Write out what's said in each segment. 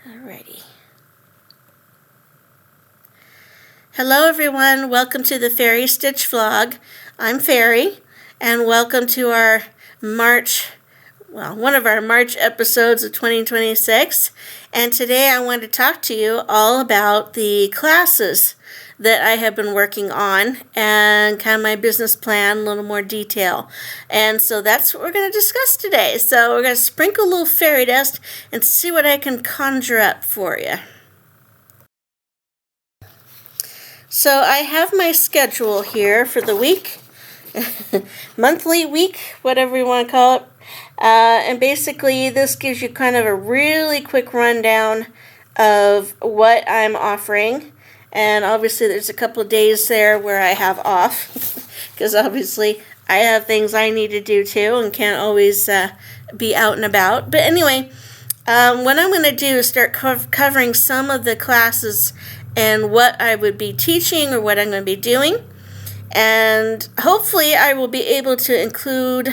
Alrighty. Hello everyone, welcome to the Faerie Stitch vlog. I'm Faerie, and welcome to our one of our March episodes of 2026. And today I want to talk to you all about the classes that I have been working on and kind of my business plan, a little more detail. And so that's what we're going to discuss today. So we're going to sprinkle a little fairy dust and see what I can conjure up for you. So I have my schedule here for the week, monthly, week, whatever you want to call it. And basically this gives you kind of a really quick rundown of what I'm offering. And obviously there's a couple of days there where I have off because obviously I have things I need to do too and can't always be out and about. But anyway, what I'm going to do is start covering some of the classes and what I would be teaching or what I'm going to be doing. And hopefully I will be able to include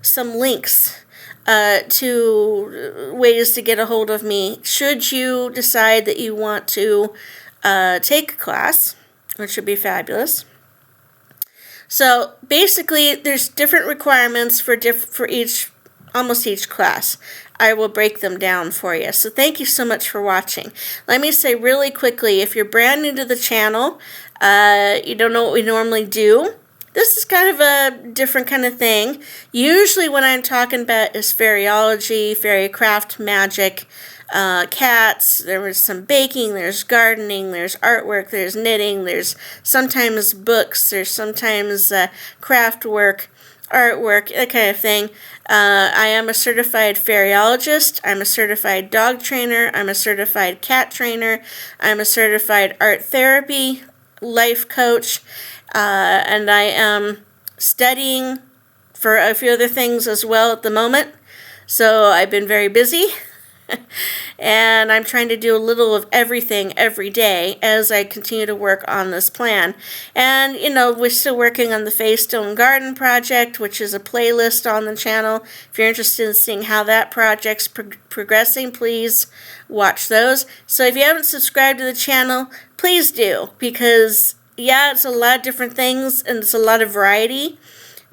some links to ways to get a hold of me should you decide that you want to take a class, which would be fabulous. So basically there's different requirements for almost each class. I will break them down for you. So thank you so much for watching. Let me say really quickly, if you're brand new to the channel, you don't know what we normally do, this is kind of a different kind of thing. Usually what I'm talking about is fairyology, fairy craft, magic, cats. There was some baking, there's gardening, there's artwork, there's knitting, there's sometimes books, there's sometimes craft work, artwork, that kind of thing. I am a certified fairyologist. I'm a certified dog trainer. I'm a certified cat trainer. I'm a certified art therapy life coach. And I am studying for a few other things as well at the moment. So I've been very busy. And I'm trying to do a little of everything every day as I continue to work on this plan. And, we're still working on the Faystone Garden project, which is a playlist on the channel. If you're interested in seeing how that project's progressing, please watch those. So if you haven't subscribed to the channel, please do, because, yeah, it's a lot of different things and it's a lot of variety.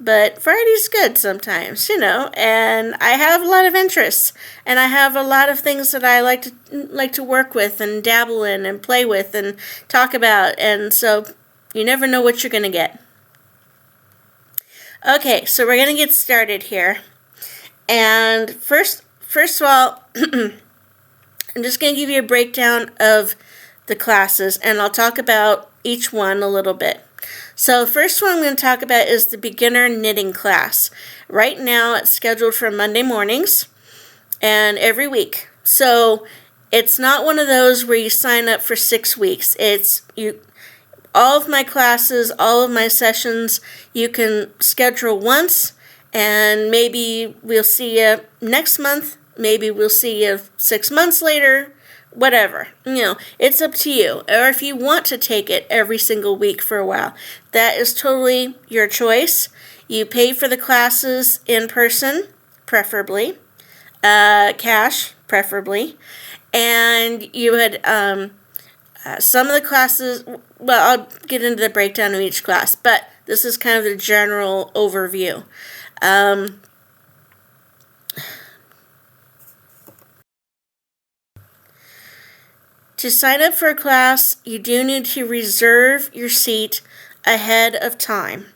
But variety's good sometimes, and I have a lot of interests, and I have a lot of things that I like to work with and dabble in and play with and talk about, and so you never know what you're going to get. Okay, so we're going to get started here. And first of all, I'm just going to give you a breakdown of the classes, and I'll talk about each one a little bit. So the first one I'm going to talk about is the beginner knitting class. Right now it's scheduled for Monday mornings and every week. So it's not one of those where you sign up for 6 weeks. All of my classes, all of my sessions, you can schedule once, and maybe we'll see you next month. Maybe we'll see you 6 months later. Whatever, it's up to you. Or if you want to take it every single week for a while, that is totally your choice. You pay for the classes in person, preferably, cash, preferably, and you had some of the classes. Well, I'll get into the breakdown of each class, but this is kind of the general overview. To sign up for a class, you do need to reserve your seat ahead of time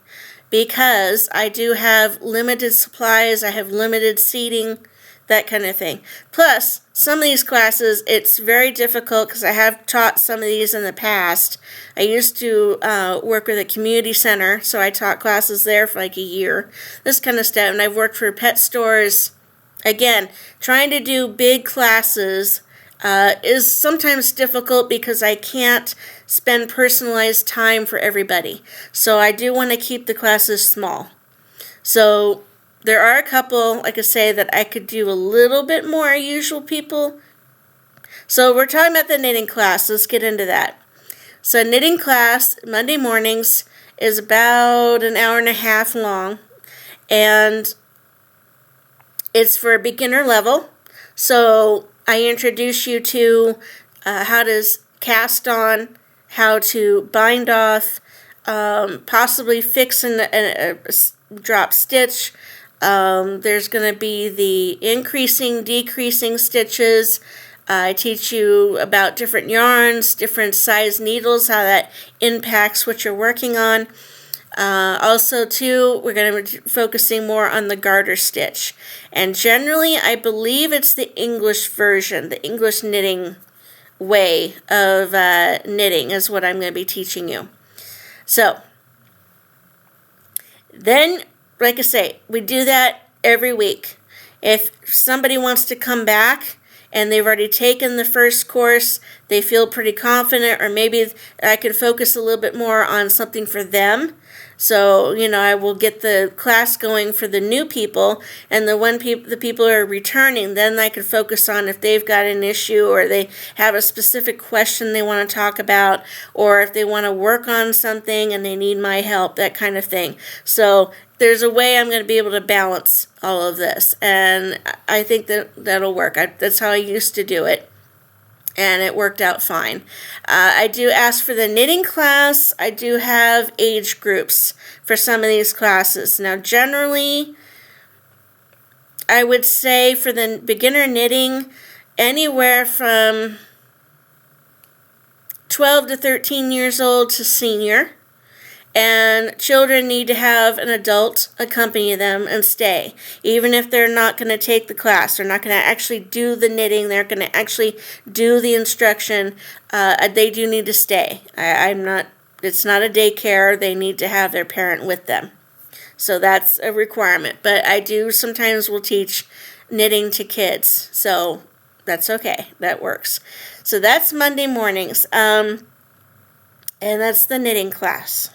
because I do have limited supplies, I have limited seating, that kind of thing. Plus, some of these classes, it's very difficult because I have taught some of these in the past. I used to work with a community center, so I taught classes there for like a year, this kind of stuff, and I've worked for pet stores. Again, trying to do big classes is sometimes difficult because I can't spend personalized time for everybody. So I do want to keep the classes small. So there are a couple, like I say, that I could do a little bit more usual people. So we're talking about the knitting class. Let's get into that. So knitting class, Monday mornings, is about an hour and a half long. And it's for a beginner level. So I introduce you to how to cast on, how to bind off, possibly fix a drop stitch. There's going to be the increasing, decreasing stitches. I teach you about different yarns, different size needles, how that impacts what you're working on. Also, too, we're going to be focusing more on the garter stitch. And generally, I believe it's the English version, the English knitting way of knitting is what I'm going to be teaching you. So, then, like I say, we do that every week. If somebody wants to come back and they've already taken the first course, they feel pretty confident, or maybe I could focus a little bit more on something for them. So, I will get the class going for the new people, and the people who are returning, then I can focus on if they've got an issue or they have a specific question they want to talk about, or if they want to work on something and they need my help, that kind of thing. So there's a way I'm going to be able to balance all of this, and I think that'll work. That's how I used to do it, and it worked out fine. I do ask for the knitting class. I do have age groups for some of these classes. Now, generally, I would say for the beginner knitting, anywhere from 12 to 13 years old to senior. And children need to have an adult accompany them and stay. Even if they're not going to take the class, they're not going to actually do the knitting, they're going to actually do the instruction, they do need to stay. It's not a daycare, they need to have their parent with them. So that's a requirement. But I do sometimes will teach knitting to kids, so that's okay, that works. So that's Monday mornings, and that's the knitting class.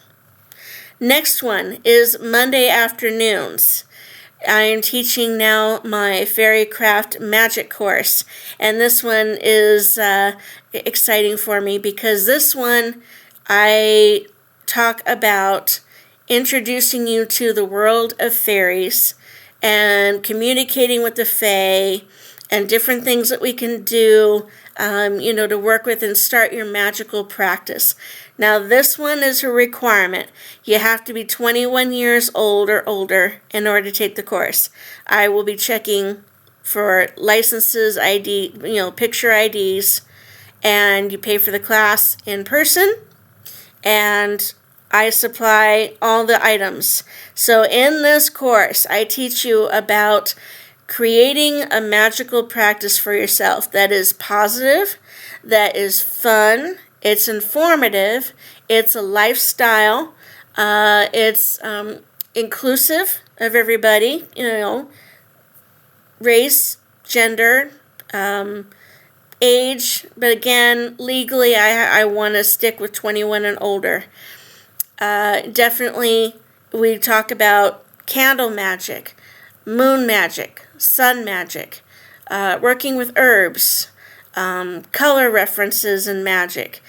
Next one is Monday afternoons. I am teaching now my Fairy Craft Magic course, and this one is exciting for me because this one I talk about introducing you to the world of fairies and communicating with the fae and different things that we can do, to work with and start your magical practice. Now, this one is a requirement. You have to be 21 years old or older in order to take the course. I will be checking for licenses, ID, picture IDs, and you pay for the class in person, and I supply all the items. So in this course, I teach you about creating a magical practice for yourself that is positive, that is fun, it's informative, it's a lifestyle, it's inclusive of everybody, race, gender, age, but again, legally I want to stick with 21 and older. Definitely we talk about candle magic, moon magic, sun magic, working with herbs, color references in magic.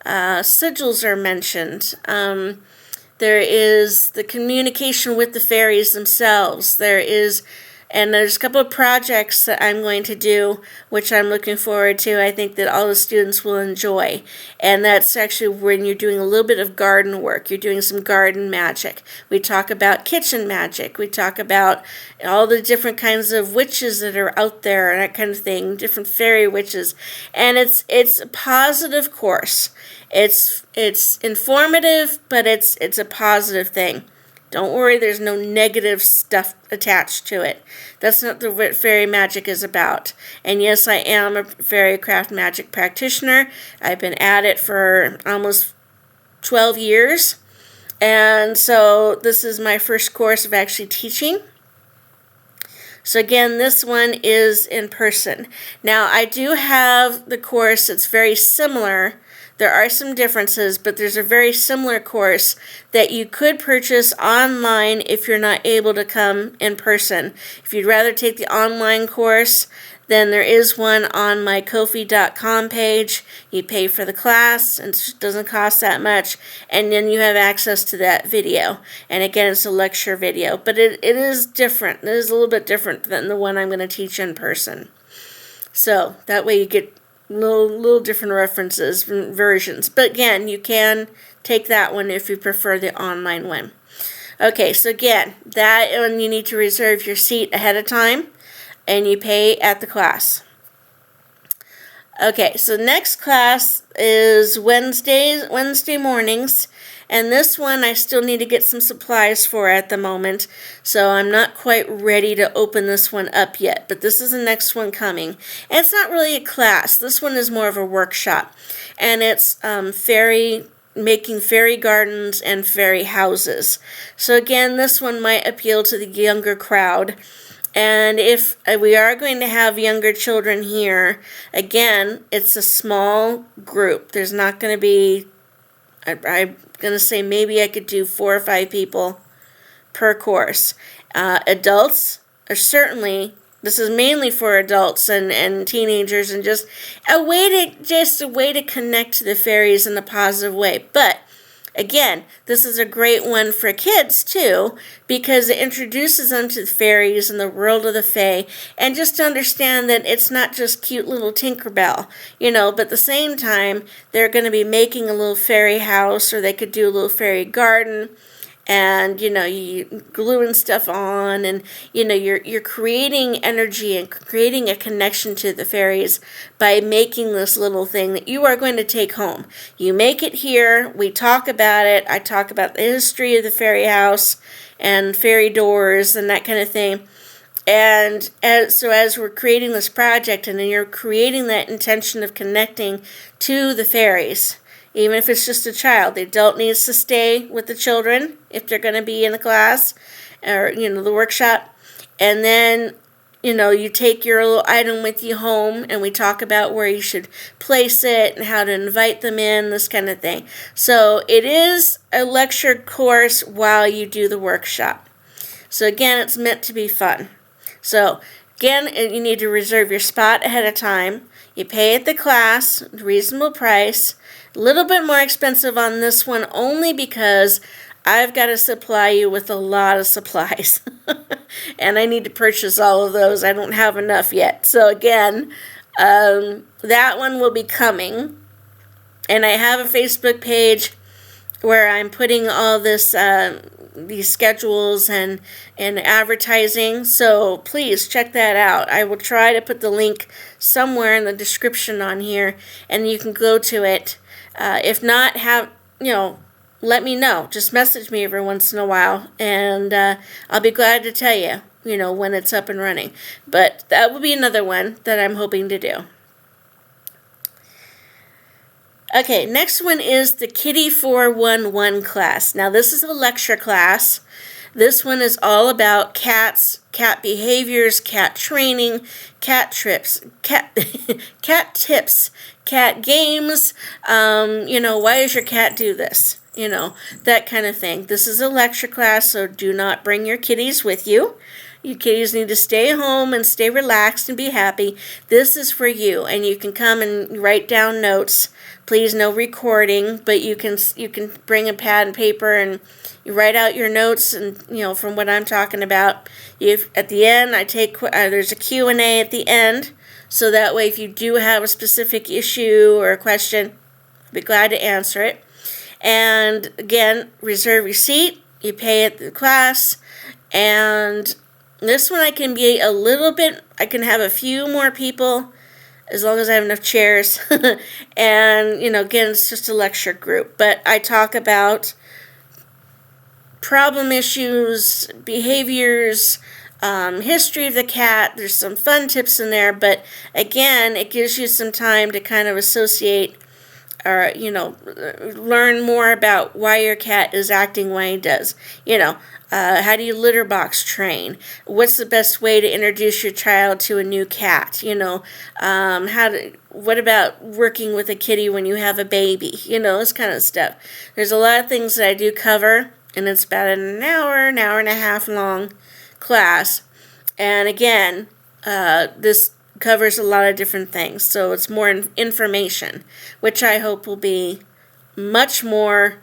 Sigils are mentioned. There is the communication with the fairies themselves. There's a couple of projects that I'm going to do, which I'm looking forward to. I think that all the students will enjoy. And that's actually when you're doing a little bit of garden work. You're doing some garden magic. We talk about kitchen magic. We talk about all the different kinds of witches that are out there and that kind of thing, different fairy witches. And it's a positive course. It's informative, but it's a positive thing. Don't worry, there's no negative stuff attached to it. That's not what fairy magic is about. And yes, I am a fairy craft magic practitioner. I've been at it for almost 12 years. And so this is my first course of actually teaching. So again, this one is in person. Now, I do have the course that's very similar. There are some differences, but there's a very similar course that you could purchase online if you're not able to come in person. If you'd rather take the online course, then there is one on my Ko-fi.com page. You pay for the class, and it doesn't cost that much, and then you have access to that video. And again, it's a lecture video, but it is different. It is a little bit different than the one I'm going to teach in person. So that way you get little different references, versions. But again, you can take that one if you prefer the online one. Okay, so again, that one you need to reserve your seat ahead of time, and you pay at the class. Okay, so next class is Wednesday mornings, and this one I still need to get some supplies for at the moment, so I'm not quite ready to open this one up yet, but this is the next one coming. And it's not really a class. This one is more of a workshop, and it's making fairy gardens and fairy houses. So again, this one might appeal to the younger crowd. And if we are going to have younger children here, again, it's a small group. There's not going to be, I'm going to say maybe I could do 4 or 5 people per course. Adults are certainly, this is mainly for adults and teenagers, and just a way to connect to the fairies in a positive way. But again, this is a great one for kids, too, because it introduces them to the fairies and the world of the fae, and just to understand that it's not just cute little Tinkerbell, but at the same time, they're going to be making a little fairy house, or they could do a little fairy garden, and, you gluing stuff on, and, you're creating energy and creating a connection to the fairies by making this little thing that you are going to take home. You make it here, we talk about it, I talk about the history of the fairy house and fairy doors and that kind of thing. And as we're creating this project, and then you're creating that intention of connecting to the fairies, even if it's just a child. The adult needs to stay with the children if they're going to be in the class or, the workshop. And then, you take your little item with you home, and we talk about where you should place it and how to invite them in, this kind of thing. So it is a lecture course while you do the workshop. So again, it's meant to be fun. So again, you need to reserve your spot ahead of time. You pay at the class, reasonable price. A little bit more expensive on this one only because I've got to supply you with a lot of supplies. And I need to purchase all of those. I don't have enough yet. So again, that one will be coming. And I have a Facebook page where I'm putting all this, these schedules and advertising. So please check that out. I will try to put the link somewhere in the description on here, and you can go to it. If not, let me know. Just message me every once in a while, and I'll be glad to tell you, when it's up and running. But that will be another one that I'm hoping to do. Okay, next one is the Kitty 411 class. Now, this is a lecture class. This one is all about cats, cat behaviors, cat training, cat trips, cat tips, cat games. Why does your cat do this? That kind of thing. This is a lecture class, so do not bring your kitties with you. You kitties need to stay home and stay relaxed and be happy. This is for you, and you can come and write down notes. Please, no recording, but you can bring a pad and paper and you write out your notes, and from what I'm talking about. At the end, there's a Q&A at the end, so that way if you do have a specific issue or a question, I'll be glad to answer it. And again, reserve your seat. You pay at the class, and this one I can have a few more people as long as I have enough chairs. And, again, it's just a lecture group. But I talk about problem issues, behaviors, history of the cat. There's some fun tips in there. But, again, it gives you some time to kind of associate or, learn more about why your cat is acting the way he does. How do you litter box train? What's the best way to introduce your child to a new cat? What about working with a kitty when you have a baby? This kind of stuff. There's a lot of things that I do cover, and it's about an hour and a half long class. And again, this covers a lot of different things, so it's more information, which I hope will be much more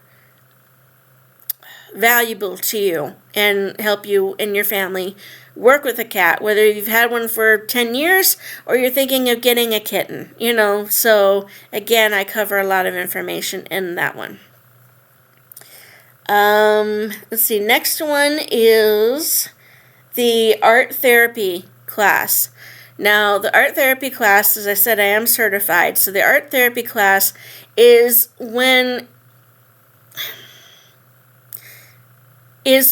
valuable to you and help you and your family work with a cat, whether you've had one for 10 years or you're thinking of getting a kitten, So again, I cover a lot of information in that one. Let's see, next one is the art therapy class. Now, the art therapy class, as I said, I am certified. So the art therapy class is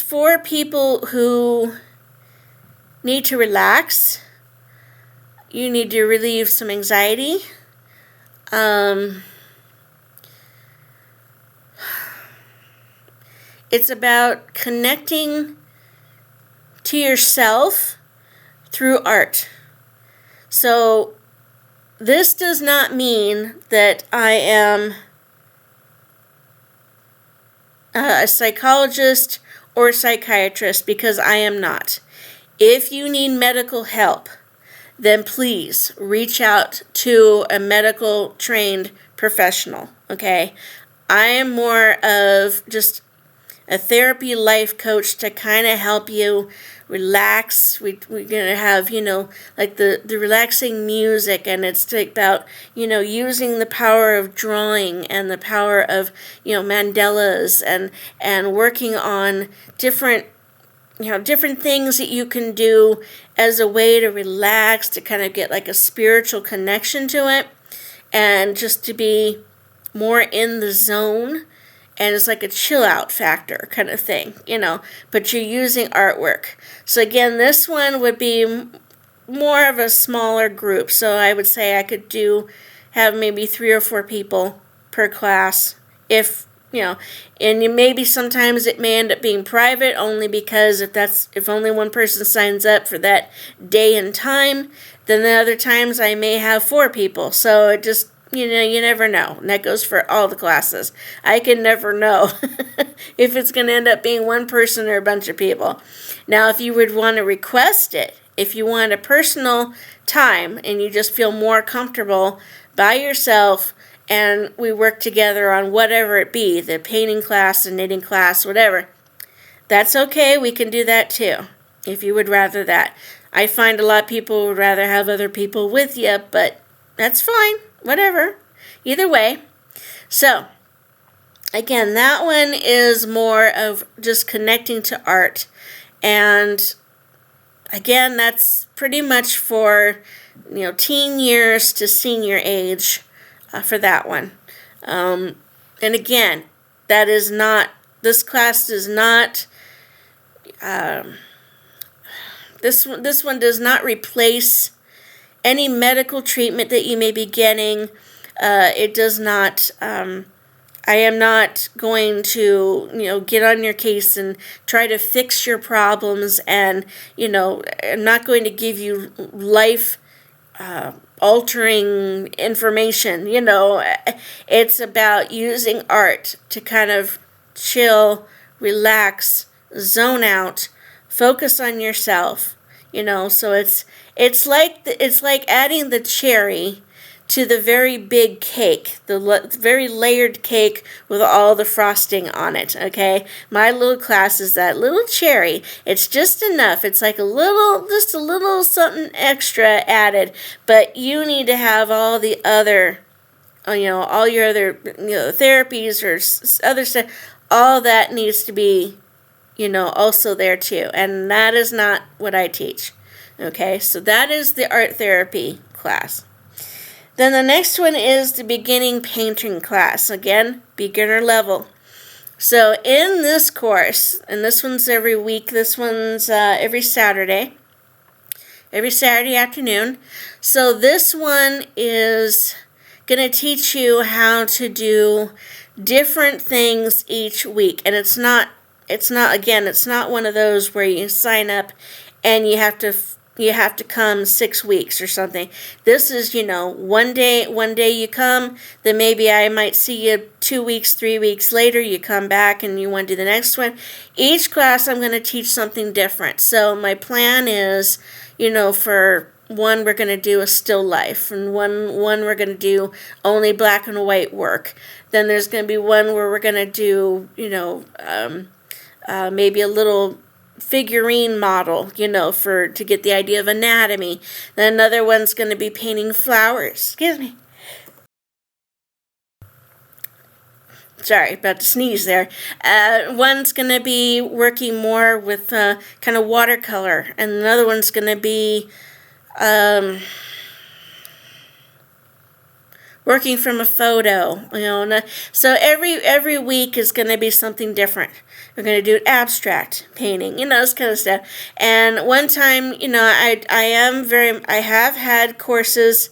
for people who need to relax. You need to relieve some anxiety. It's about connecting to yourself through art. So this does not mean that I am a psychologist or a psychiatrist, because I am not. If you need medical help, then please reach out to a medical trained professional, okay? I am more of just a therapy life coach to kind of help you relax. We're going to have, like the relaxing music, and it's about, using the power of drawing and the power of, mandalas and working on different things that you can do as a way to relax, to kind of get like a spiritual connection to it, and just to be more in the zone. And it's like a chill out factor kind of thing, but you're using artwork. So again, this one would be more of a smaller group. So I would say I could have maybe 3 or 4 people per class, if and maybe sometimes it may end up being private, only because if only one person signs up for that day and time, then the other times I may have 4 people. So it just, you never know. And that goes for all the classes. I can never know if it's going to end up being one person or a bunch of people. Now, if you would want to request it, if you want a personal time and you just feel more comfortable by yourself, and we work together on whatever it be, the painting class, the knitting class, whatever, that's okay. We can do that too, if you would rather that. I find a lot of people would rather have other people with you, but that's fine. Whatever. Either way. So, again, that one is more of just connecting to art. And, again, that's pretty much for, teen years to senior age for that one. And, again, this class does not, this one does not replace any medical treatment that you may be getting. It does not, I am not going to, get on your case and try to fix your problems, and, I'm not going to give you life altering information. It's about using art to kind of chill, relax, zone out, focus on yourself. So it's like adding the cherry to the very big cake, the very layered cake with all the frosting on it, okay? My little class is that little cherry. It's just enough. It's like just a little something extra added, but you need to have all the other, all your other, therapies or other stuff. All that needs to be, also there too, and that is not what I teach. Okay, so that is the art therapy class. Then the next one is the beginning painting class. Again, beginner level. So in this course, and this one's every week, this one's every Saturday afternoon. So this one is going to teach you how to do different things each week. And it's not one of those where you sign up and you have to come 6 weeks or something. This is, one day you come, then maybe I might see you 2 weeks, 3 weeks later, you come back and you want to do the next one. Each class I'm going to teach something different. So my plan is, for one, we're going to do a still life, and one we're going to do only black and white work. Then there's going to be one where we're going to do, maybe a little figurine model, to get the idea of anatomy. Then another one's going to be painting flowers. Excuse me. Sorry, about to sneeze there. One's going to be working more with kind of watercolor, and another one's going to be working from a photo. So every week is going to be something different. We're going to do abstract painting, this kind of stuff. And one time, I have had courses.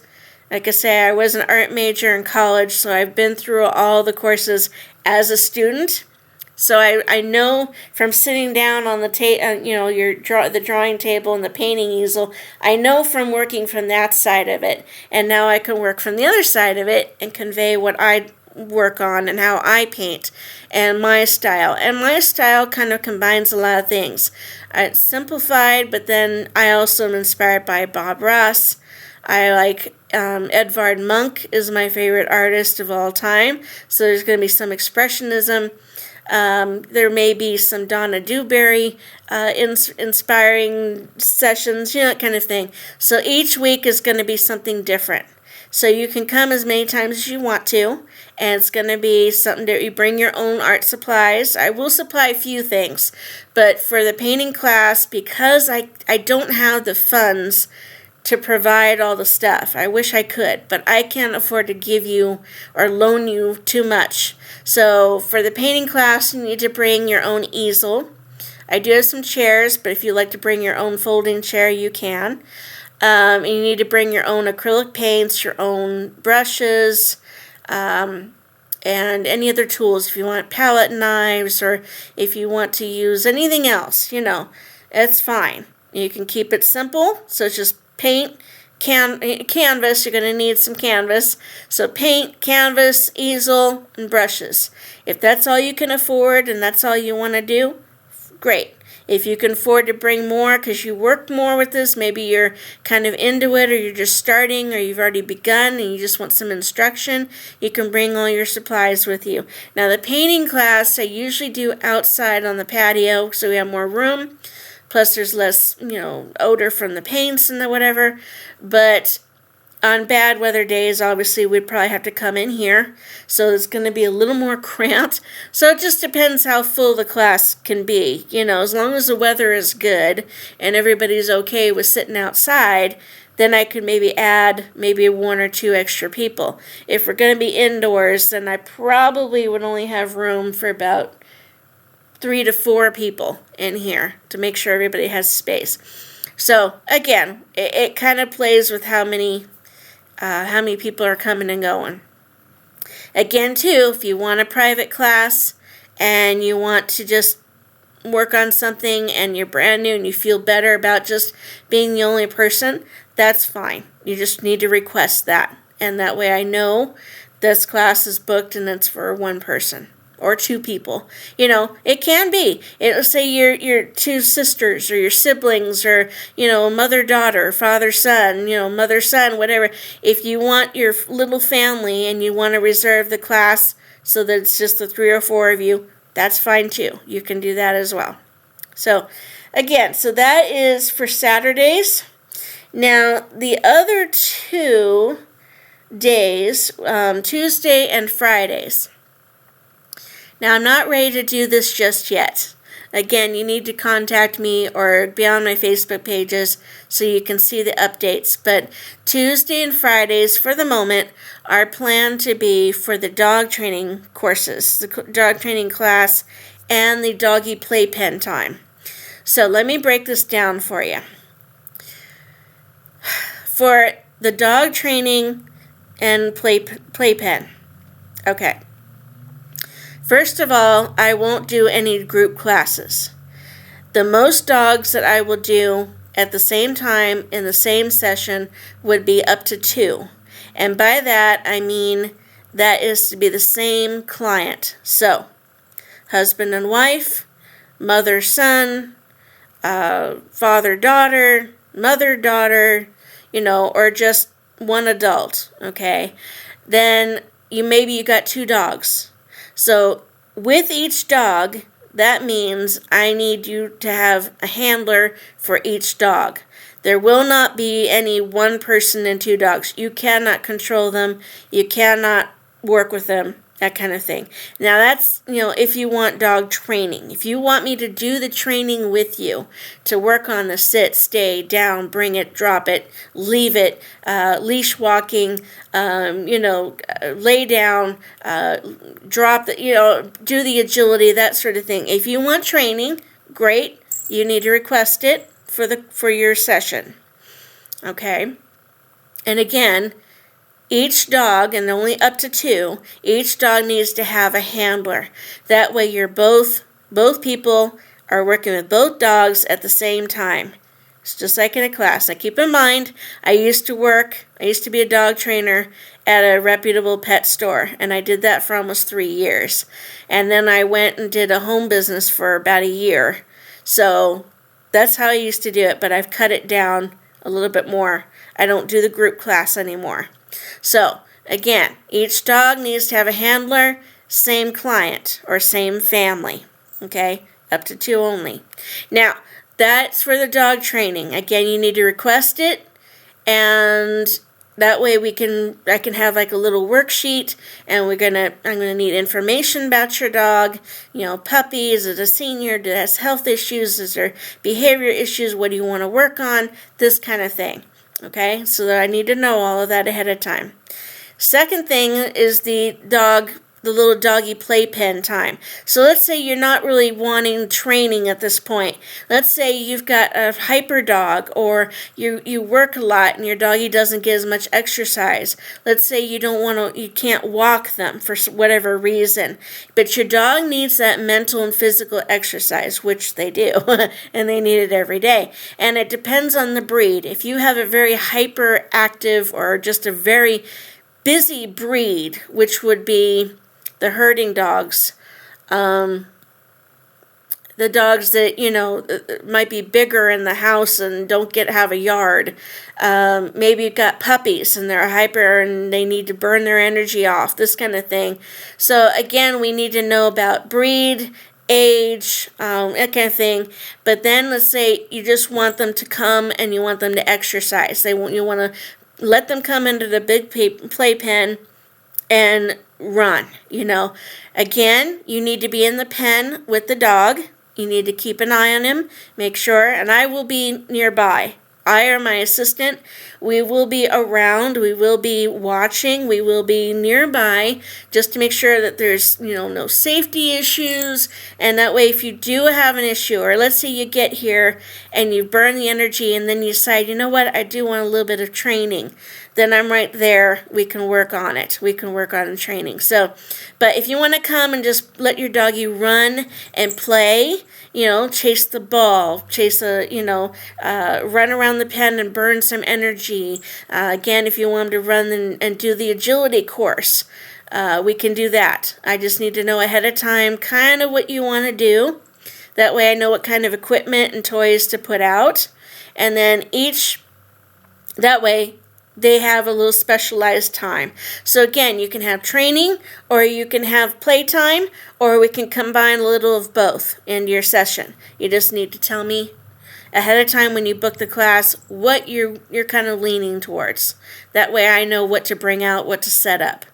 Like I say, I was an art major in college, so I've been through all the courses as a student. So I know from sitting down on the the drawing table and the painting easel, I know from working from that side of it. And now I can work from the other side of it and convey what I work on and how I paint and my style. And my style kind of combines a lot of things. It's simplified, but then I also am inspired by Bob Ross. I like Edvard Munch is my favorite artist of all time. So there's going to be some expressionism. There may be some Donna Dewberry inspiring sessions, that kind of thing. So each week is going to be something different. So you can come as many times as you want to, and it's going to be something that you bring your own art supplies. I will supply a few things, but for the painting class, because I don't have the funds to provide all the stuff. I wish I could, but I can't afford to give you or loan you too much. So for the painting class, you need to bring your own easel. I do have some chairs, but if you like to bring your own folding chair, you can. And you need to bring your own acrylic paints, your own brushes, and any other tools. If you want palette knives or if you want to use anything else, it's fine. You can keep it simple, so it's just paint, canvas. You're going to need some canvas. So paint, canvas, easel, and brushes. If that's all you can afford and that's all you want to do, great. If you can afford to bring more because you work more with this, maybe you're kind of into it or you're just starting or you've already begun and you just want some instruction, you can bring all your supplies with you. Now the painting class I usually do outside on the patio so we have more room. Plus there's less, odor from the paints and the whatever. But on bad weather days, obviously, we'd probably have to come in here. So it's going to be a little more cramped. So it just depends how full the class can be. As long as the weather is good and everybody's okay with sitting outside, then I could maybe add maybe one or two extra people. If we're going to be indoors, then I probably would only have room for about 3 to 4 people in here to make sure everybody has space. So again, it kind of plays with how many people are coming and going. Again, too, if you want a private class and you want to just work on something and you're brand new and you feel better about just being the only person, that's fine. You just need to request that. And that way I know this class is booked and it's for one person. Or 2 people. It can be. It'll say your 2 sisters or your siblings or, mother-daughter, father-son, mother-son, whatever. If you want your little family and you want to reserve the class so that it's just the 3 or 4 of you, that's fine too. You can do that as well. So, again, that is for Saturdays. Now, the other 2 days, Tuesday and Fridays. Now, I'm not ready to do this just yet. Again, you need to contact me or be on my Facebook pages so you can see the updates. But Tuesday and Fridays, for the moment, are planned to be for the dog training courses, the dog training class, and the doggy playpen time. So let me break this down for you. For the dog training and playpen. Okay. First of all, I won't do any group classes. The most dogs that I will do at the same time in the same session would be up to 2. And by that, I mean that is to be the same client. So, husband and wife, mother-son, father-daughter, mother-daughter, or just one adult, okay? Then you got 2 dogs. So with each dog, that means I need you to have a handler for each dog. There will not be any one person and two dogs. You cannot control them. You cannot work with them, that kind of thing. Now that's, if you want dog training. If you want me to do the training with you, to work on the sit, stay, down, bring it, drop it, leave it, leash walking, lay down, drop the, do the agility, that sort of thing. If you want training, great. You need to request it for your session. Okay? And again, each dog, and only up to 2, each dog needs to have a handler. That way you're both people are working with both dogs at the same time. It's just like in a class. Now keep in mind, I used to be a dog trainer at a reputable pet store, and I did that for almost 3 years. And then I went and did a home business for about a year. So that's how I used to do it, but I've cut it down a little bit more. I don't do the group class anymore. So, again, each dog needs to have a handler, same client or same family, okay? Up to 2 only. Now, that's for the dog training. Again, you need to request it, and that way I can have like a little worksheet, and I'm gonna need information about your dog. Puppy, is it a senior? Does it have health issues? Is there behavior issues? What do you want to work on? This kind of thing. Okay, so that I need to know all of that ahead of time. Second thing is the little doggy playpen time. So let's say you're not really wanting training at this point. Let's say you've got a hyper dog, or you work a lot and your doggy doesn't get as much exercise. Let's say you can't walk them for whatever reason, but your dog needs that mental and physical exercise, which they do, and they need it every day. And it depends on the breed. If you have a very hyperactive or just a very busy breed, which would be the herding dogs, the dogs that, might be bigger in the house and don't have a yard. Maybe you've got puppies and they're hyper and they need to burn their energy off, this kind of thing. So again, we need to know about breed, age, that kind of thing. But then let's say you just want them to come and you want them to exercise. You want to let them come into the big playpen and run. Again, you need to be in the pen with the dog. You need to keep an eye on him, make sure, and I will be nearby. I or my assistant, we will be around, we will be watching, we will be nearby just to make sure that there's, no safety issues. And that way, if you do have an issue, or let's say you get here and you burn the energy and then you decide, I do want a little bit of training, then I'm right there. We can work on it. We can work on the training. So, but if you want to come and just let your doggy run and play, chase the ball, run around the pen and burn some energy. Again, if you want them to run and do the agility course, we can do that. I just need to know ahead of time kind of what you want to do. That way I know what kind of equipment and toys to put out. And then that way they have a little specialized time. So again, you can have training, or you can have playtime, or we can combine a little of both in your session. You just need to tell me ahead of time when you book the class what you're kind of leaning towards. That way I know what to bring out, what to set up.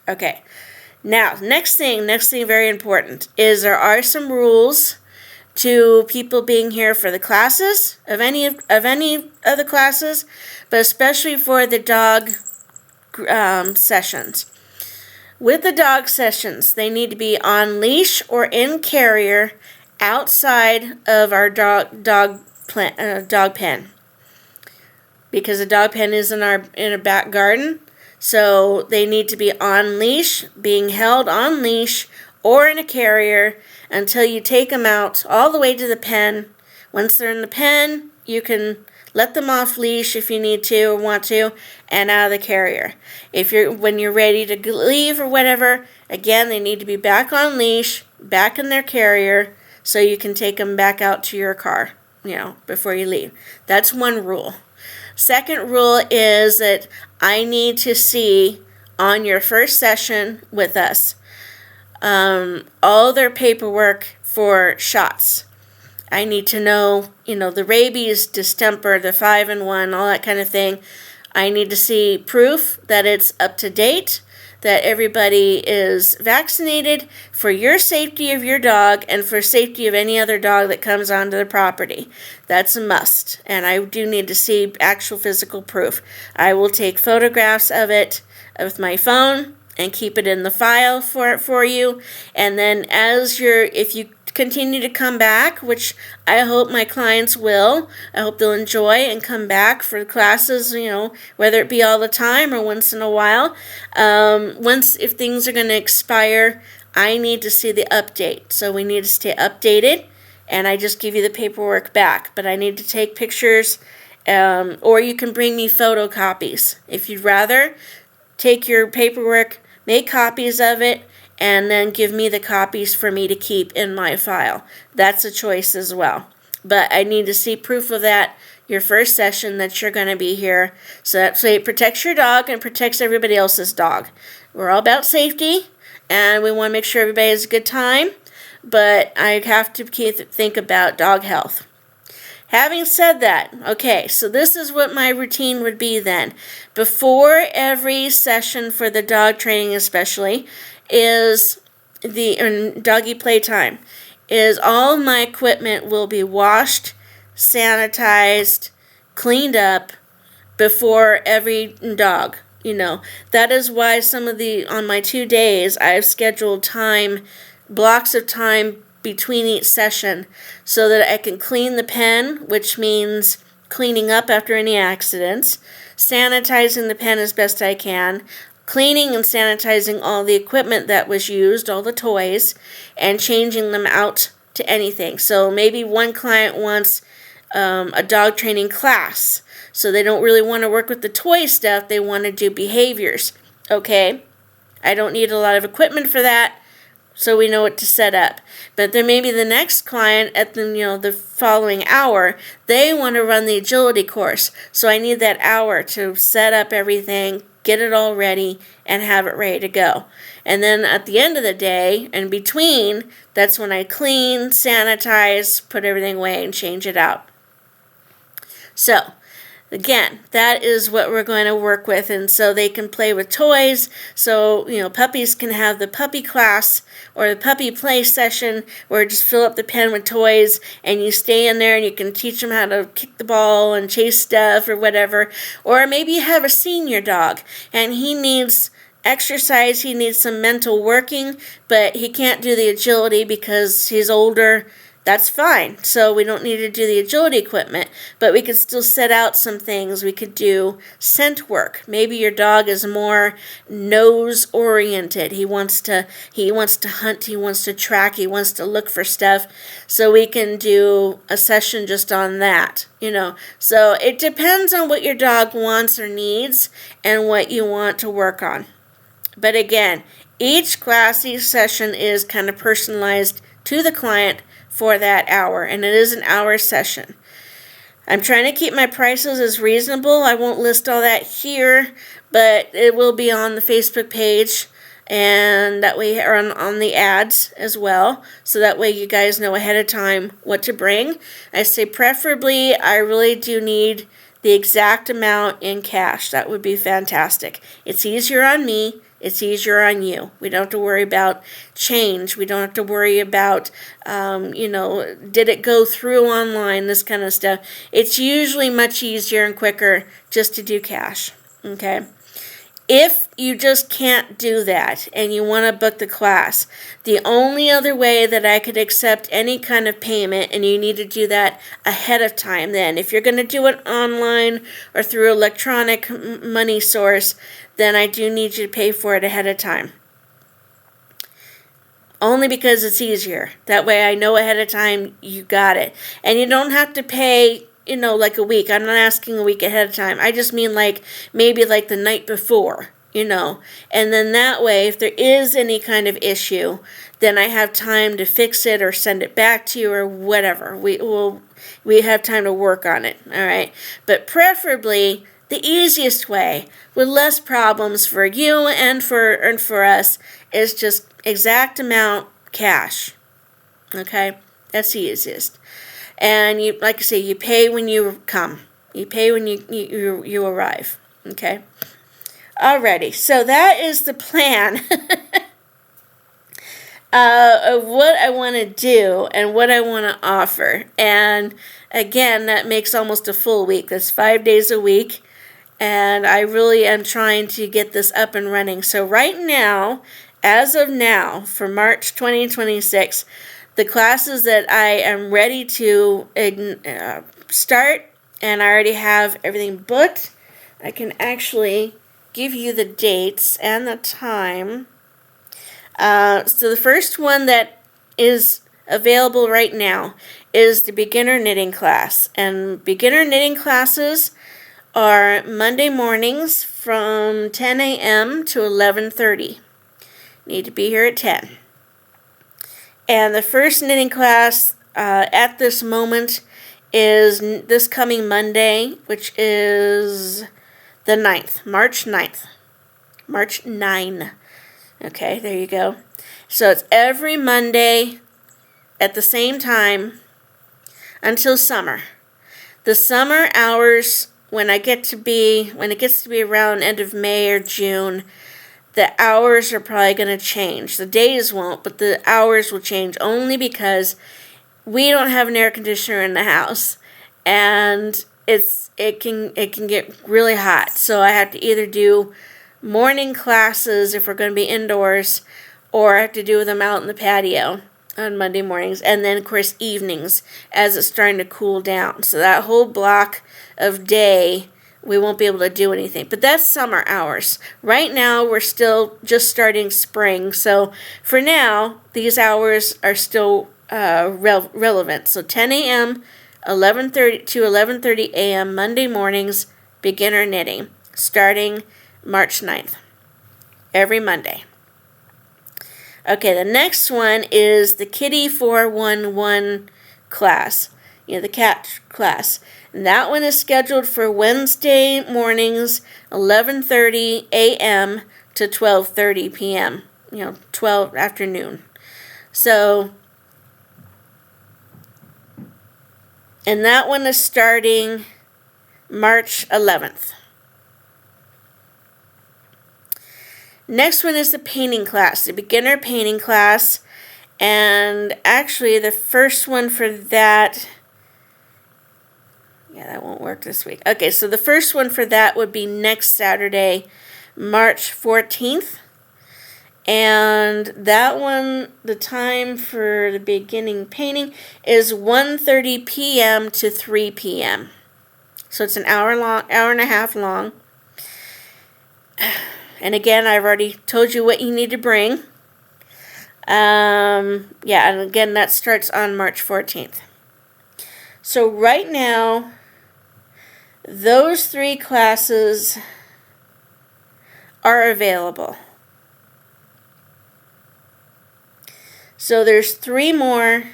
Okay. Now, next thing very important is there are some rules to people being here for the classes, of any of the classes, but especially for the dog sessions. With the dog sessions, they need to be on leash or in carrier outside of our dog pen, because the dog pen is in a back garden. So they need to be on leash, being held on leash or in a carrier until you take them out all the way to the pen. Once they're in the pen, you can let them off leash if you need to or want to, and out of the carrier. When you're ready to leave or whatever, again, they need to be back on leash, back in their carrier, so you can take them back out to your car, before you leave. That's one rule. Second rule is that I need to see on your first session with us all their paperwork for shots. I need to know, the rabies, distemper, the 5-in-1, all that kind of thing. I need to see proof that it's up to date, that everybody is vaccinated for your safety of your dog and for safety of any other dog that comes onto the property. That's a must, and I do need to see actual physical proof. I will take photographs of it with my phone and keep it in the file for you, and then if you continue to come back, which I hope my clients will. I hope they'll enjoy and come back for classes, whether it be all the time or once in a while. If things are going to expire, I need to see the update. So we need to stay updated, and I just give you the paperwork back. But I need to take pictures, or you can bring me photocopies. If you'd rather, take your paperwork, make copies of it, and then give me the copies for me to keep in my file. That's a choice as well. But I need to see proof of that, your first session that you're going to be here. So that way it protects your dog and protects everybody else's dog. We're all about safety, and we want to make sure everybody has a good time. But I have to think about dog health. Having said that, okay, so this is what my routine would be then. Before every session for the dog training especially, is doggy playtime, is all my equipment will be washed, sanitized, cleaned up before every dog. That is why on my 2 days, I've scheduled blocks of time between each session so that I can clean the pen, which means cleaning up after any accidents, sanitizing the pen as best I can, cleaning and sanitizing all the equipment that was used, all the toys, and changing them out to anything. So maybe one client wants a dog training class, so they don't really want to work with the toy stuff, they want to do behaviors. Okay, I don't need a lot of equipment for that, so we know what to set up. But then maybe the next client at the following hour, they want to run the agility course, so I need that hour to set up everything, get it all ready, and have it ready to go. And then at the end of the day, in between, that's when I clean, sanitize, put everything away, and change it out. So, again, that is what we're going to work with, and so they can play with toys. So, puppies can have the puppy class or the puppy play session where just fill up the pen with toys and you stay in there and you can teach them how to kick the ball and chase stuff or whatever. Or maybe you have a senior dog and he needs exercise, he needs some mental working, but he can't do the agility because he's older. That's fine. So we don't need to do the agility equipment, but we could still set out some things. We could do scent work. Maybe your dog is more nose oriented. He wants to hunt, he wants to track, he wants to look for stuff. So we can do a session just on that, So it depends on what your dog wants or needs and what you want to work on. But again, each class, each session is kind of personalized to the client for that hour, and it is an hour session. I'm trying to keep my prices as reasonable. I won't list all that here, but it will be on the Facebook page, and that way on the ads as well, so that way you guys know ahead of time what to bring. I say preferably, I really do need the exact amount in cash. That would be fantastic. It's easier on me. It's easier on you. We don't have to worry about change. We don't have to worry about, did it go through online, this kind of stuff. It's usually much easier and quicker just to do cash, okay? If you just can't do that and you want to book the class, the only other way that I could accept any kind of payment, and you need to do that ahead of time then. If you're going to do it online or through electronic money source, then I do need you to pay for it ahead of time. Only because it's easier. That way I know ahead of time you got it. And you don't have to pay, like a week. I'm not asking a week ahead of time. I just mean maybe the night before, And then that way, if there is any kind of issue, then I have time to fix it or send it back to you or whatever. We have time to work on it, all right? But preferably, the easiest way, with less problems for you and for us, is just exact amount cash. Okay, that's the easiest. And you, like I say, you pay when you come. You pay when you arrive. Okay. Alrighty, so that is the plan of what I want to do and what I want to offer. And again, that makes almost a full week. That's 5 days a week. And I really am trying to get this up and running. So right now, as of now, for March 2026, the classes that I am ready to start, and I already have everything booked, I can actually give you the dates and the time. So the first one that is available right now is the beginner knitting class. And beginner knitting classes are Monday mornings from 10 a.m. to 11:30. Need to be here at 10. And the first knitting class at this moment is this coming Monday, which is the 9th, March 9th. March 9. Okay, there you go. So it's every Monday at the same time until summer. The summer hours, when it gets to be around end of May or June, the hours are probably going to change. The days won't, but the hours will change only because we don't have an air conditioner in the house, and it can get really hot. So I have to either do morning classes if we're going to be indoors, or I have to do them out in the patio on Monday mornings, and then of course evenings as it's starting to cool down. So that whole block of day we won't be able to do anything. But that's summer hours. Right now we're still just starting spring, so for now these hours are still relevant. So 10 a.m. 11:30 to 11:30 a.m. Monday mornings, beginner knitting, starting March 9th. Every Monday. Okay, the next one is the Kitty 411 class. The cat class. And that one is scheduled for Wednesday mornings, 11:30 a.m. to 12:30 p.m. 12 afternoon. So, and that one is starting March 11th. Next one is the painting class, the beginner painting class. And actually the first one for that, that won't work this week. Okay, so the first one for that would be next Saturday, March 14th. And that one, the time for the beginning painting is 1:30 p.m. to 3 p.m. So it's an hour and a half long. And again, I've already told you what you need to bring. And again, that starts on March 14th. So right now, those 3 classes are available. So there's 3 more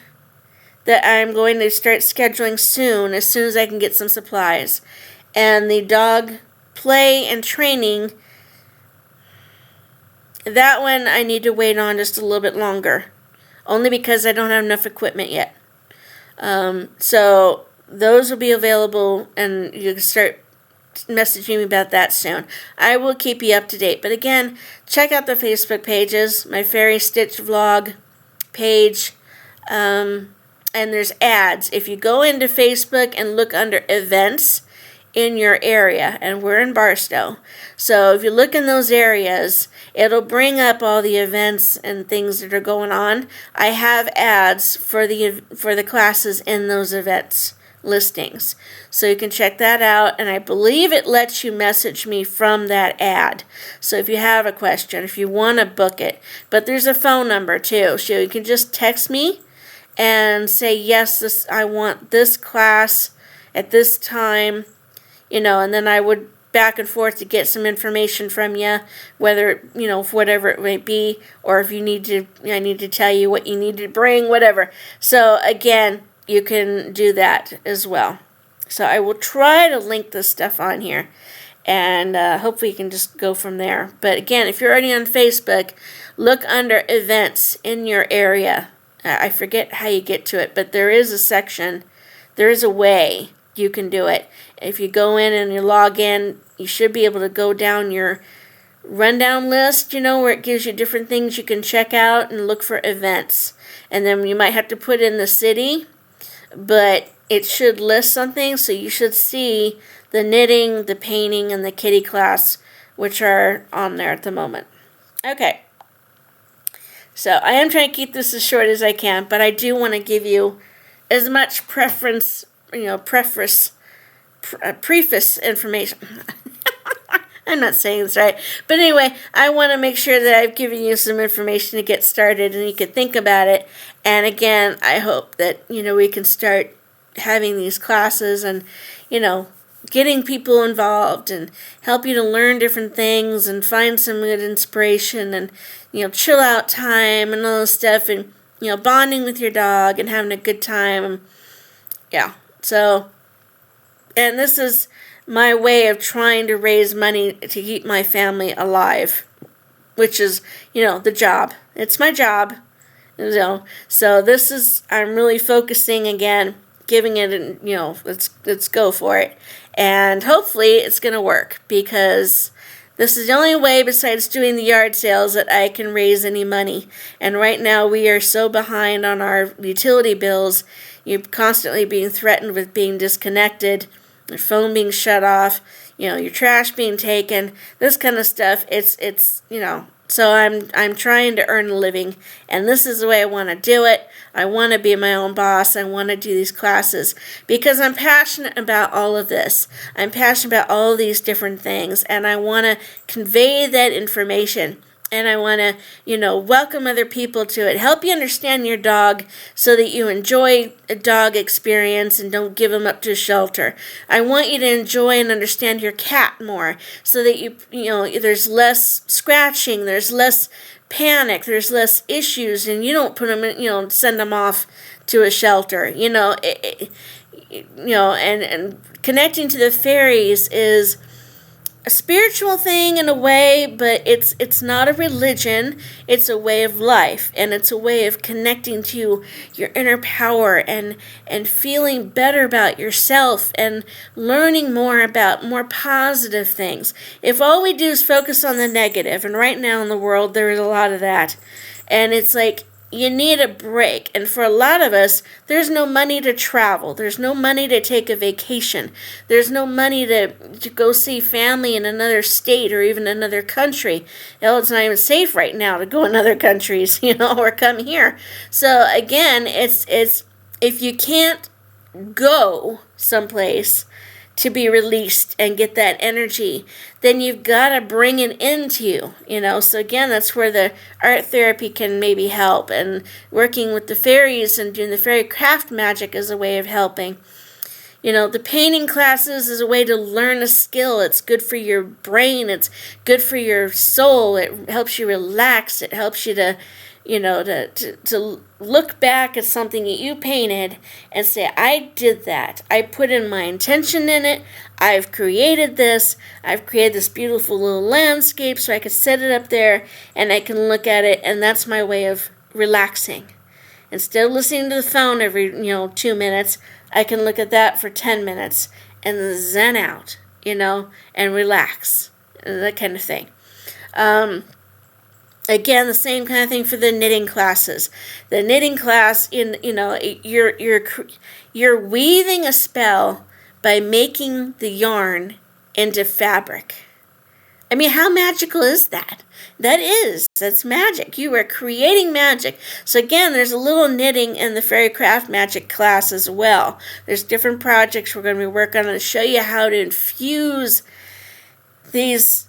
that I'm going to start scheduling soon as soon as I can get some supplies. And the dog play and training, that one I need to wait on just a little bit longer, only because I don't have enough equipment yet. So those will be available, and you can start messaging me about that soon. I will keep you up to date. But again, check out the Facebook pages, my Faerie Stitch vlog page, and there's ads. If you go into Facebook and look under events in your area, and we're in Barstow, so if you look in those areas, it'll bring up all the events and things that are going on. I have ads for the classes in those events listings, so you can check that out, and I believe it lets you message me from that ad. So if you have a question, if you want to book it, but there's a phone number too, so you can just text me and say, yes, I want this class at this time, and then I would back and forth to get some information from you, whether, whatever it may be, or if I need to tell you what you need to bring, whatever. So again, you can do that as well. So I will try to link this stuff on here, and hopefully you can just go from there. But again, if you're already on Facebook, look under events in your area, I forget how you get to it, but there is a section, there is a way you can do it. If you go in and you log in, you should be able to go down your rundown list, where it gives you different things you can check out and look for events. And then you might have to put in the city, but it should list something, so you should see the knitting, the painting, and the kitty class, which are on there at the moment. Okay. So I am trying to keep this as short as I can, but I do want to give you as much preface information. I'm not saying this right. But anyway, I want to make sure that I've given you some information to get started and you can think about it. And again, I hope that, we can start having these classes and, getting people involved and help you to learn different things and find some good inspiration and, chill out time and all this stuff and, bonding with your dog and having a good time. Yeah. So, and this is my way of trying to raise money to keep my family alive, which is, the job. It's my job. So this is, I'm really focusing again, giving it, let's go for it. And hopefully it's going to work, because this is the only way besides doing the yard sales that I can raise any money. And right now we are so behind on our utility bills. You're constantly being threatened with being disconnected, your phone being shut off, your trash being taken, this kind of stuff. It's so I'm trying to earn a living, and this is the way I want to do it. I want to be my own boss. I want to do these classes because I'm passionate about all of this. I'm passionate about all of these different things, and I want to convey that information. And I want to, welcome other people to it. Help you understand your dog so that you enjoy a dog experience and don't give them up to a shelter. I want you to enjoy and understand your cat more so that there's less scratching, there's less panic, there's less issues, and you don't put them in, send them off to a shelter. And connecting to the fairies is a spiritual thing in a way, but it's not a religion. It's a way of life, and it's a way of connecting to your inner power and feeling better about yourself and learning more about more positive things. If all we do is focus on the negative, and right now in the world there is a lot of that, and it's like you need a break. And for a lot of us, there's no money to travel. There's no money to take a vacation. There's no money to go see family in another state or even another country. It's not even safe right now to go in other countries, or come here. So again, it's if you can't go someplace to be released and get that energy, then you've got to bring it into you, So again, that's where the art therapy can maybe help, and working with the fairies and doing the fairy craft magic is a way of helping. The painting classes is a way to learn a skill. It's good for your brain. It's good for your soul. It helps you relax. It helps you to to look back at something that you painted and say, I did that. I put in my intention in it. I've created this. I've created this beautiful little landscape so I could set it up there and I can look at it, and that's my way of relaxing. Instead of listening to the phone every, 2 minutes, I can look at that for 10 minutes and zen out, and relax, that kind of thing. Again, the same kind of thing for the knitting classes. The knitting class, you're weaving a spell by making the yarn into fabric. I mean, how magical is that? That's magic. You are creating magic. So again, there's a little knitting in the fairy craft magic class as well. There's different projects we're going to be working on to show you how to infuse these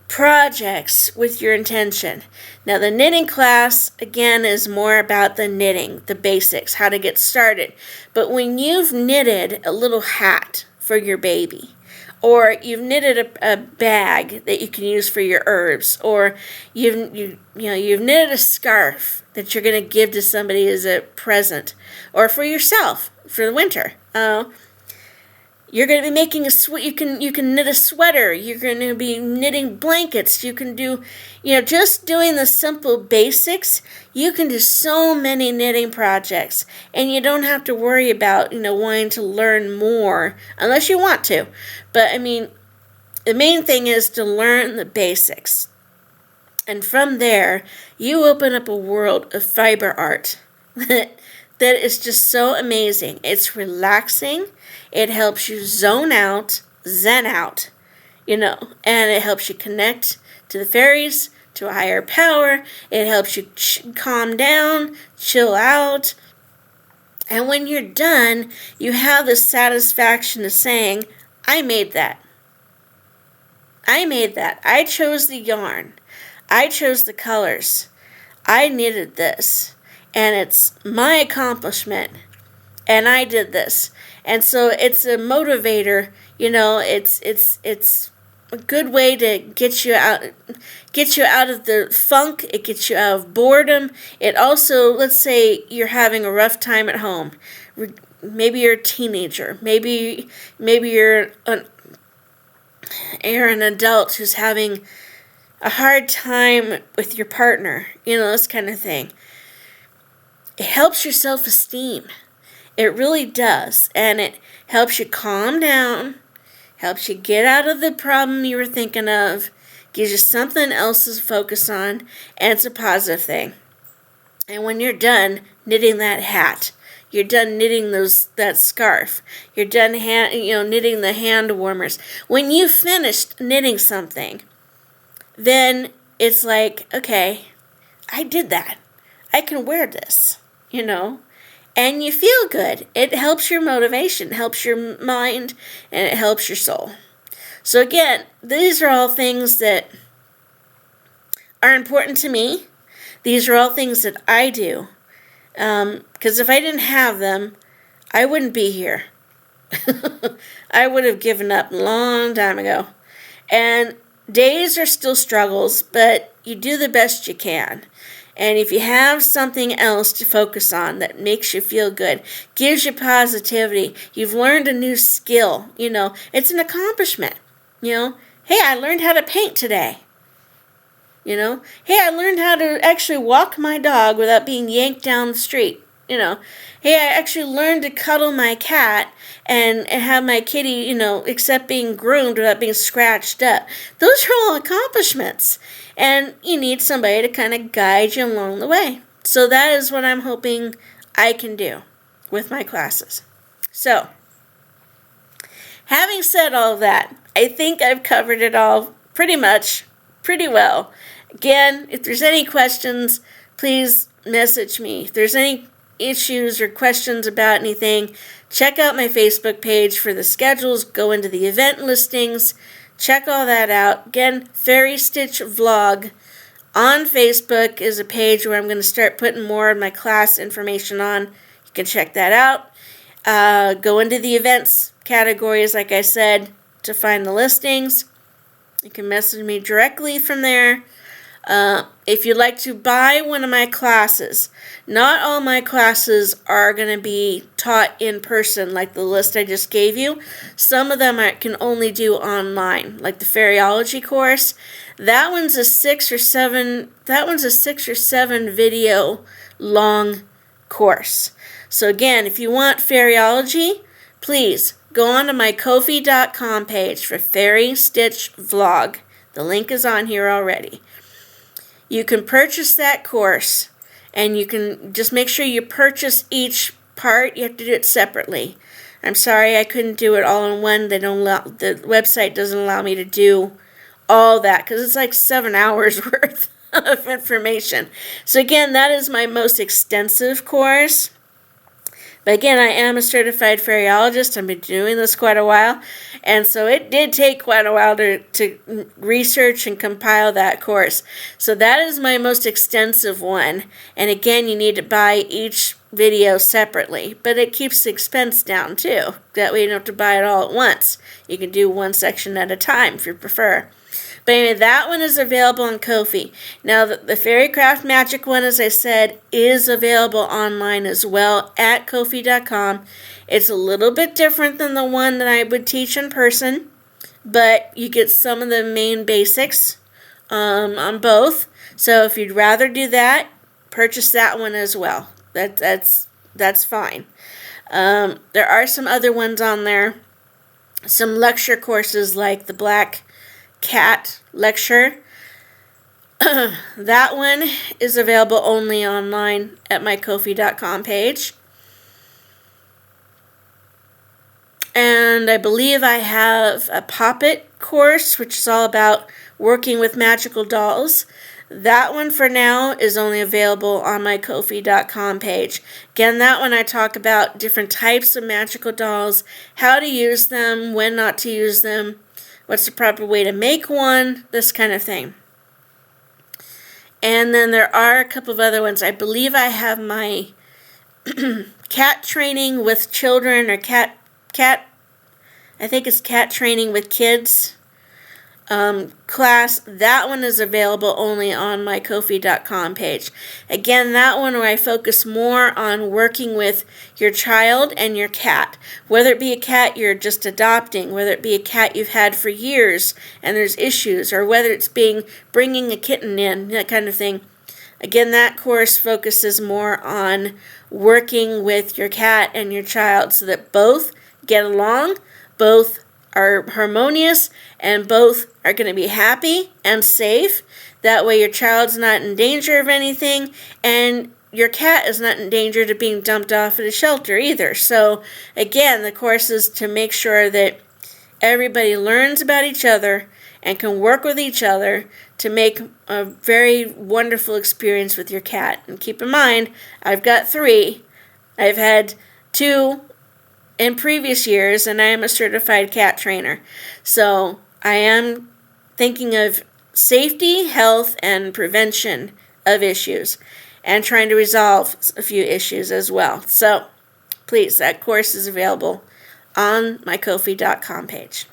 projects with your intention. Now, the knitting class, again, is more about the knitting, the basics, how to get started. But when you've knitted a little hat for your baby, or you've knitted a bag that you can use for your herbs, or you've knitted a scarf that you're going to give to somebody as a present, or for yourself for the winter, You're going to be making you can knit a sweater. You're going to be knitting blankets. You can do, just doing the simple basics. You can do so many knitting projects, and you don't have to worry about, wanting to learn more unless you want to. But I mean, the main thing is to learn the basics. And from there, you open up a world of fiber art that is just so amazing. It's relaxing. It helps you zone out, zen out, and it helps you connect to the fairies, to a higher power. It helps you calm down, chill out. And when you're done, you have the satisfaction of saying, I made that. I made that. I chose the yarn. I chose the colors. I knitted this. And it's my accomplishment. And I did this. And so it's a motivator, it's a good way to get you out of the funk. It gets you out of boredom. It also, let's say you're having a rough time at home. Maybe you're a teenager. Maybe you're an adult who's having a hard time with your partner, this kind of thing. It helps your self-esteem. It really does. And it helps you calm down, helps you get out of the problem you were thinking of, gives you something else to focus on, and it's a positive thing. And when you're done knitting that hat, you're done knitting that scarf, you're done knitting the hand warmers. When you finished knitting something, then it's like, okay, I did that. I can wear this, And you feel good. It helps your motivation, helps your mind, and it helps your soul. So again, these are all things that are important to me. These are all things that I do. Because if I didn't have them, I wouldn't be here. I would have given up a long time ago. And days are still struggles, but you do the best you can. And if you have something else to focus on that makes you feel good, gives you positivity, you've learned a new skill, it's an accomplishment. Hey, I learned how to paint today. Hey, I learned how to actually walk my dog without being yanked down the street. Hey, I actually learned to cuddle my cat and have my kitty, except being groomed without being scratched up. Those are all accomplishments. And you need somebody to kind of guide you along the way. So that is what I'm hoping I can do with my classes. So, having said all of that, I think I've covered it all pretty well. Again, if there's any questions, please message me. If there's any issues or questions about anything, check out my Facebook page for the schedules. Go into the event listings. Check all that out. Again, Faerie Stitch Vlog on Facebook is a page where I'm going to start putting more of my class information on. You can check that out. Go into the events categories, like I said, to find the listings. You can message me directly from there. If you'd like to buy one of my classes, not all my classes are going to be taught in person like the list I just gave you. Some of them I can only do online, like the Faeryology course. That one's a 6 or 7 video long course. So again, if you want Faeryology, please go on to my Ko-fi.com page for Faerie Stitch Vlog. The link is on here already. You can purchase that course, and you can just make sure you purchase each part. You have to do it separately. I'm sorry I couldn't do it all in one. The website doesn't allow me to do all that because it's like 7 hours worth of information. So again, that is my most extensive course. But again, I am a certified Faeryologist. I've been doing this quite a while. And so it did take quite a while to research and compile that course. So that is my most extensive one. And again, you need to buy each video separately. But it keeps the expense down too. That way you don't have to buy it all at once. You can do one section at a time if you prefer. But anyway, that one is available on Ko-fi. Now, the Fairycraft Magic one, as I said, is available online as well at Ko-fi.com. It's a little bit different than the one that I would teach in person, but you get some of the main basics on both. So if you'd rather do that, purchase that one as well. That's fine. There are some other ones on there. Some lecture courses like the Black Cat lecture. That one is available only online at my Ko-fi.com page. And I believe I have a puppet course, which is all about working with magical dolls. That one for now is only available on my Ko-fi.com page. Again, that one I talk about different types of magical dolls, how to use them, when not to use them, what's the proper way to make one, this kind of thing. And then there are a couple of other ones. I believe I have my cat training with children, or I think it's cat training with kids class. That one is available only on my Ko-fi.com page. Again, that one where I focus more on working with your child and your cat. Whether it be a cat you're just adopting, whether it be a cat you've had for years and there's issues, or whether it's bringing a kitten in, that kind of thing. Again, that course focuses more on working with your cat and your child so that both get along, both are harmonious, and both are going to be happy and safe. That way your child's not in danger of anything, and your cat is not in danger of being dumped off at a shelter either. So again, the course is to make sure that everybody learns about each other and can work with each other to make a very wonderful experience with your cat. And keep in mind, I've got 3. I've had 2 in previous years, and I am a certified cat trainer. So I am thinking of safety, health, and prevention of issues, and trying to resolve a few issues as well. So please, that course is available on my Ko-fi.com page.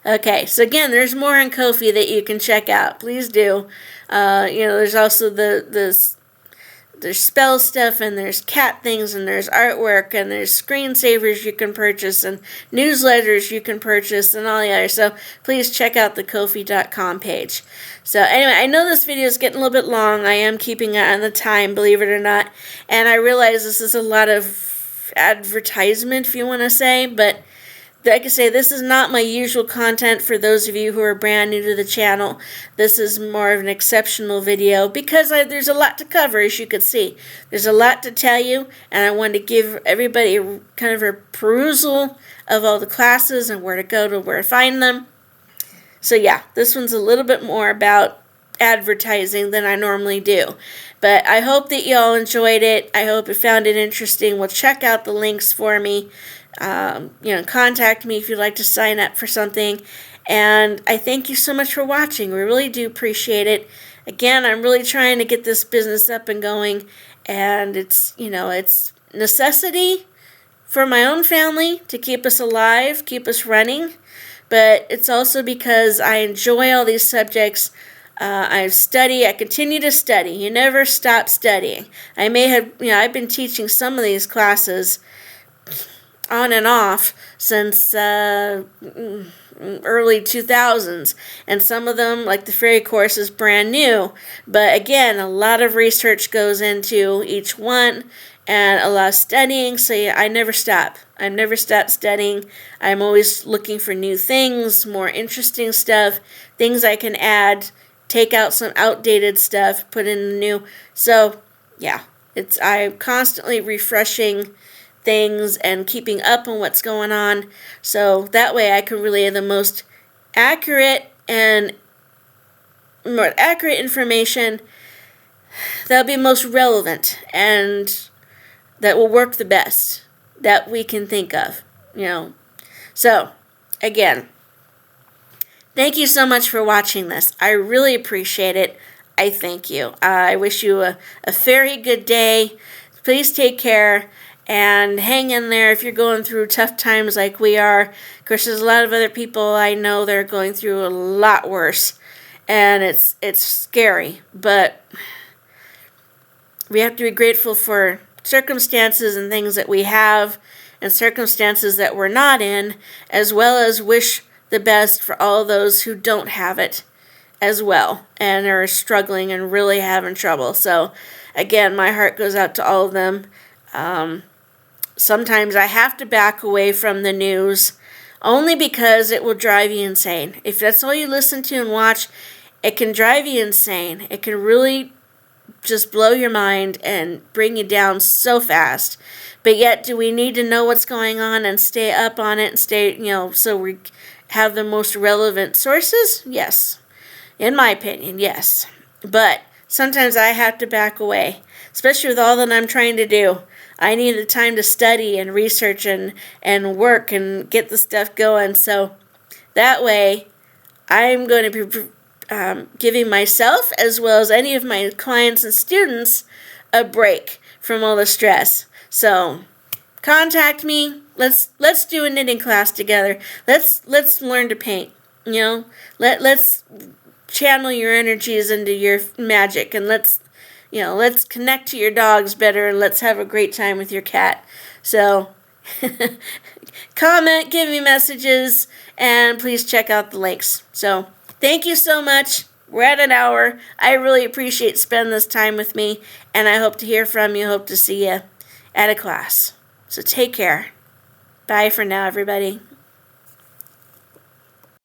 Okay, so again, there's more on Ko-fi that you can check out. Please do. There's also there's spell stuff, and there's cat things, and there's artwork, and there's screensavers you can purchase, and newsletters you can purchase, and all the others. So please check out the Ko-fi.com page. So anyway, I know this video is getting a little bit long. I am keeping it on the time, believe it or not. And I realize this is a lot of advertisement, if you want to say, but like I say, this is not my usual content for those of you who are brand new to the channel. This is more of an exceptional video because there's a lot to cover, as you can see. There's a lot to tell you, and I wanted to give everybody kind of a perusal of all the classes and where to go to where to find them. So yeah, this one's a little bit more about advertising than I normally do. But I hope that you all enjoyed it. I hope you found it interesting. Well, check out the links for me. Contact me if you'd like to sign up for something. And I thank you so much for watching. We really do appreciate it. Again, I'm really trying to get this business up and going, and it's necessity for my own family to keep us alive, keep us running, but it's also because I enjoy all these subjects. I continue to study. You never stop studying. I've been teaching some of these classes on and off since early 2000s, and some of them, like the Faerie course, is brand new, but again, a lot of research goes into each one and a lot of studying, so yeah, I never stop studying. I'm always looking for new things, more interesting stuff, things I can add, take out some outdated stuff, put in new. So yeah, I'm constantly refreshing things and keeping up on what's going on, so that way I can relay the most accurate information that'll be most relevant and that will work the best that we can think of. So again, thank you so much for watching this. I really appreciate it. I thank you. I wish you a very good day. Please take care. And hang in there if you're going through tough times like we are. Of course, there's a lot of other people I know that are going through a lot worse. And it's scary. But we have to be grateful for circumstances and things that we have and circumstances that we're not in, as well as wish the best for all those who don't have it as well and are struggling and really having trouble. So again, my heart goes out to all of them. Sometimes I have to back away from the news only because it will drive you insane. If that's all you listen to and watch, it can drive you insane. It can really just blow your mind and bring you down so fast. But yet, do we need to know what's going on and stay up on it and stay, so we have the most relevant sources? Yes. In my opinion, yes. But sometimes I have to back away, especially with all that I'm trying to do. I need the time to study and research and work and get the stuff going. So that way, I'm going to be giving myself, as well as any of my clients and students, a break from all the stress. So contact me. Let's do a knitting class together. Let's learn to paint. Let's channel your energies into your magic, and let's connect to your dogs better, and let's have a great time with your cat. So comment, give me messages, and please check out the links. So thank you so much. We're at an hour. I really appreciate spending this time with me, and I hope to hear from you. Hope to see you at a class. So take care. Bye for now, everybody.